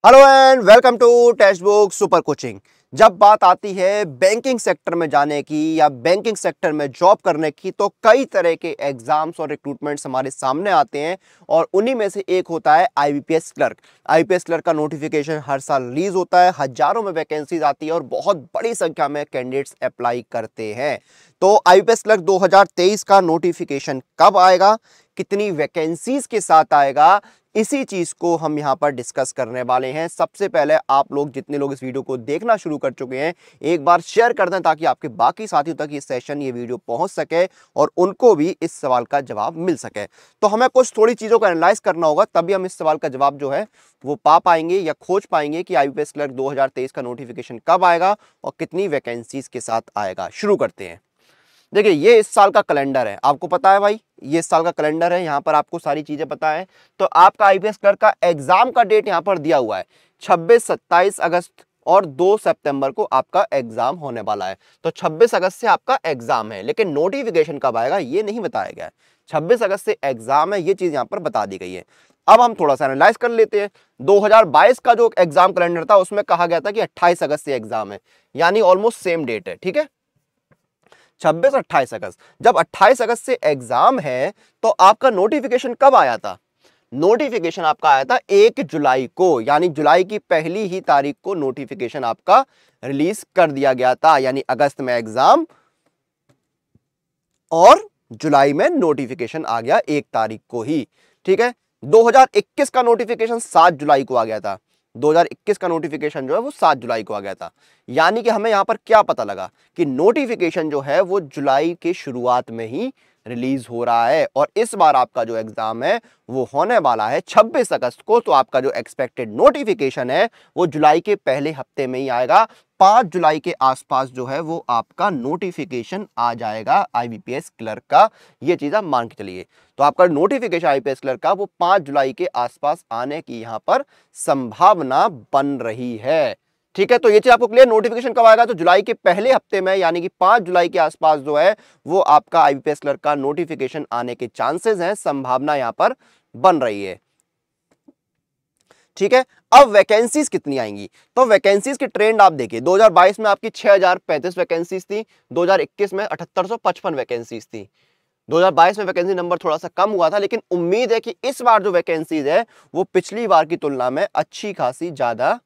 Hello and welcome to Testbook super coaching. जब बात आती है बैंकिंग सेक्टर में जाने की या बैंकिंग सेक्टर में जॉब करने की तो कई तरह के एग्जाम्स और रिक्रूटमेंट्स हमारे सामने आते हैं और उन्हीं में से एक होता है आईबीपीएस क्लर्क। आईबीपीएस क्लर्क का नोटिफिकेशन हर साल रिलीज होता है, हजारों में वैकेंसीज आती है और बहुत बड़ी संख्या में कैंडिडेट्स अप्लाई करते हैं। तो आईबीपीएस क्लर्क 2023 का नोटिफिकेशन कब आएगा, कितनी वैकेंसीज के साथ आएगा, इसी चीज को हम यहां पर डिस्कस करने वाले हैं। सबसे पहले आप लोग जितने लोग इस वीडियो को देखना शुरू कर चुके हैं एक बार शेयर कर दें ताकि आपके बाकी साथियों तक ये सेशन ये वीडियो पहुंच सके और उनको भी इस सवाल का जवाब मिल सके। तो हमें कुछ थोड़ी चीजों को एनालाइज करना होगा, तभी हम इस सवाल का जवाब जो है वो पा पाएंगे या खोज पाएंगे कि आईबीपीएस क्लर्क 2023 का नोटिफिकेशन कब आएगा और कितनी वैकेंसीज के साथ आएगा। शुरू करते हैं। देखिए, ये इस साल का कैलेंडर है, आपको पता है भाई, ये इस साल का कैलेंडर है। यहां पर आपको सारी चीजें पता है। तो आपका आईपीएस क्लर्क का एग्जाम का डेट यहां पर दिया हुआ है 26, 27 अगस्त और 2 सितंबर को आपका एग्जाम होने वाला है। तो 26 अगस्त से आपका एग्जाम है, लेकिन नोटिफिकेशन कब आएगा ये नहीं बताया गया है। 26 अगस्त से एग्जाम है, ये चीज यहां पर बता दी गई है। अब हम थोड़ा सा एनालाइज कर लेते हैं। 2022 का जो एग्जाम कैलेंडर था उसमें कहा गया था कि 28 अगस्त से एग्जाम है, यानी ऑलमोस्ट सेम डेट है। ठीक है, 26-28 अगस्त। जब 28 अगस्त से एग्जाम है तो आपका नोटिफिकेशन कब आया था? नोटिफिकेशन आपका आया था 1 जुलाई को, यानी जुलाई की पहली ही तारीख को नोटिफिकेशन आपका रिलीज कर दिया गया था। यानी अगस्त में एग्जाम और जुलाई में नोटिफिकेशन आ गया 1 तारीख को ही। ठीक है, 2021 का नोटिफिकेशन 7 जुलाई को आ गया था। 2021 का नोटिफिकेशन जो है वो 7 जुलाई को आ गया था। यानी कि हमें यहां पर क्या पता लगा कि नोटिफिकेशन जो है वो जुलाई के शुरुआत में ही रिलीज हो रहा है और इस बार आपका जो एग्जाम है वो होने वाला है 26 अगस्त को। तो आपका जो एक्सपेक्टेड नोटिफिकेशन है वो जुलाई के पहले हफ्ते में ही आएगा। 5 जुलाई के आसपास जो है वो आपका नोटिफिकेशन आ जाएगा आईबीपीएस क्लर्क का। ये चीज आप मान के चलिए। तो आपका नोटिफिकेशन आईपीएस क्लर्क का वो 5 जुलाई के आसपास आने की यहां पर संभावना बन रही है। ठीक है, तो ये चीज आपको क्लियर। नोटिफिकेशन कब आएगा? तो जुलाई के पहले हफ्ते में, यानी कि 5 जुलाई के आसपास जो है वो आपका आईबीपीएस क्लर्क का नोटिफिकेशन आने के चांसेस हैं, संभावना यहां पर बन रही है। ठीक है, अब वैकेंसीज कितनी आएंगी? तो वैकेंसीज की ट्रेंड आप देखिए, 2022 में आपकी 6035 वैकेंसीज थी, 2021 में 7855 वैकेंसीज थी। 2022 में वैकेंसी नंबर थोड़ा सा कम हुआ था, लेकिन उम्मीद है कि इस बार जो वैकेंसीज है वो पिछली बार की तुलना में अच्छी खासी ज्यादा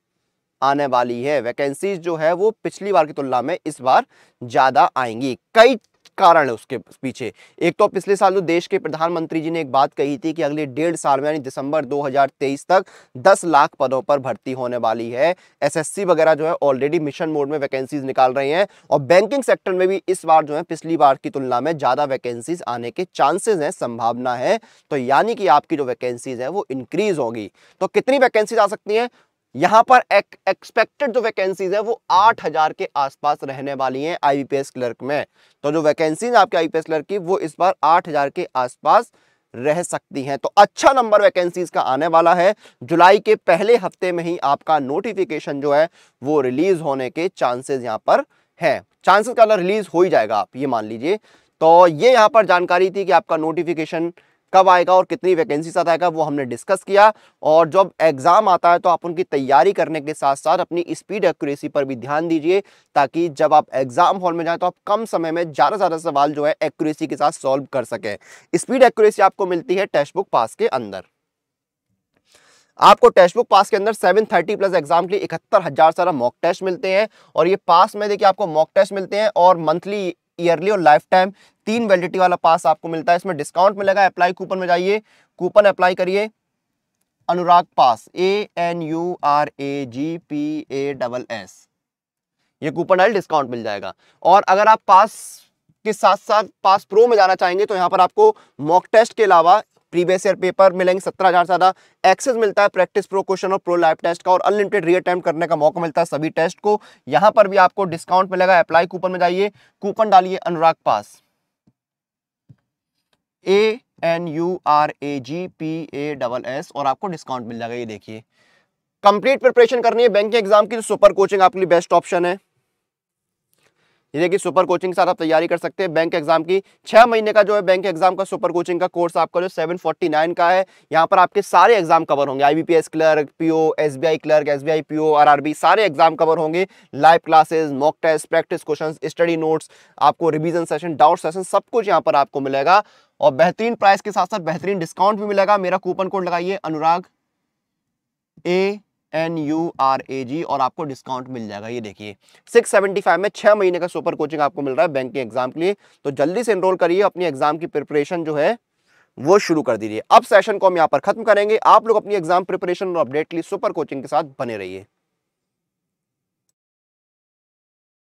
आने वाली है। वैकेंसीज जो है वो पिछली बार की तुलना में इस बार ज्यादा आएंगी। कई कारण है उसके पीछे। एक तो पिछले साल जो देश के प्रधानमंत्री जी ने एक बात कही थी कि अगले 1.5 साल में यानी दिसंबर 2023 तक 10 लाख पदों पर भर्ती होने वाली है। एसएससी वगैरह जो है ऑलरेडी मिशन मोड में वैकेंसीज निकाल रहे हैं और बैंकिंग सेक्टर में भी इस बार जो है पिछली बार की तुलना में ज्यादा वैकेंसीज आने के चांसेस हैं, संभावना है। तो यानी कि आपकी जो वैकेंसीज है वो इंक्रीज होगी। तो कितनी वैकेंसीज आ सकती है? यहां पर एक्सपेक्टेड जो वैकेंसीज है वो 8000 के आसपास रहने वाली हैं आईबीपीएस क्लर्क में। तो जो वैकेंसीज आपके आईबीपीएस क्लर्क की वो इस बार 8000 के आसपास रह सकती हैं। तो अच्छा नंबर वैकेंसीज का आने वाला है। जुलाई के पहले हफ्ते में ही आपका नोटिफिकेशन जो है वो रिलीज होने के चांसेस यहां पर है। चांसेस का रिलीज हो ही जाएगा, आप ये मान लीजिए। तो ये यहां पर जानकारी थी कि आपका नोटिफिकेशन कब आएगा और कितनी वैकेंसी साथ आएगा, वो हमने डिस्कस किया। और जब एग्जाम आता है तो आप उनकी तैयारी करने के साथ साथ अपनी स्पीड एक्यूरेसी पर भी ध्यान दीजिए, ताकि जब आप एग्जाम हॉल में जाएं तो आप कम समय में ज्यादा से ज्यादा सवाल जो है एक्यूरेसी के साथ सॉल्व कर सकें। स्पीड एक्यूरेसी आपको मिलती है टेक्स्ट बुक पास के अंदर। आपको टेक्स्ट बुक पास के अंदर 730 प्लस एग्जाम के लिए 71,000 सारा मॉक टेस्ट मिलते हैं। और ये पास में देखिए आपको मॉक टेस्ट मिलते हैं और मंथली, ईयरली और लाइफ टाइम 3 वैलिडिटी वाला पास आपको मिलता है। इसमें डिस्काउंट मिलेगा। अप्लाई कूपन में जाइए, कूपन अप्लाई करिए, अनुराग पास, ANURAGPASS, ये कूपन डाल डिस्काउंट मिल जाएगा। और अगर आप पास के साथ साथ पास प्रो में जाना चाहेंगे तो यहां पर आपको मॉक टेस्ट के अलावा प्रीवियस ईयर पेपर मिलेंगे 17,000 ज्यादा, एक्सेस मिलता है प्रैक्टिस प्रो क्वेश्चन और प्रो लाइव टेस्ट का, और अनलिमिटेड रीअटेम्प्ट करने का मौका मिलता है सभी टेस्ट को। यहां पर भी आपको डिस्काउंट मिलेगा। अप्लाई कूपन में जाइए, कूपन डालिए अनुराग पास, ANURAGPASS, और आपको डिस्काउंट मिल जाएगा। ये देखिए, कंप्लीट प्रिपरेशन करनी है बैंक के एग्जाम की तो सुपर कोचिंग आपके लिए बेस्ट ऑप्शन है। ये देखिए सुपर कोचिंग के साथ आप तैयारी कर सकते हैं बैंक एग्जाम की। 6 महीने का जो है बैंक एग्जाम का सुपर कोचिंग का कोर्स आपका जो 749 का है। यहाँ पर आपके सारे एग्जाम कवर होंगे, IBPS clerk, PO, SBI clerk, SBI PO, RRB, सारे एग्जाम कवर होंगे। Live classes, mock test, practice questions, study notes, आपको रिवीजन सेशन, डाउट सेशन, सब कुछ यहाँ पर आपको मिलेगा। और बेहतरीन प्राइस के साथ साथ बेहतरीन डिस्काउंट भी मिलेगा। मेरा कूपन कोड लगाइए अनुराग ANURAG और आपको डिस्काउंट मिल जाएगा। ये देखिए 675 में 6 महीने का सुपर कोचिंग आपको मिल रहा है बैंकिंग एग्जाम के लिए। तो जल्दी से एनरोल करिए, अपनी एग्जाम की प्रिपरेशन जो है वो शुरू कर दीजिए। अब सेशन को हम यहाँ पर खत्म करेंगे। आप लोग अपनी एग्जाम प्रिपरेशन और अपडेट के लिए सुपर कोचिंग के साथ बने रहिए।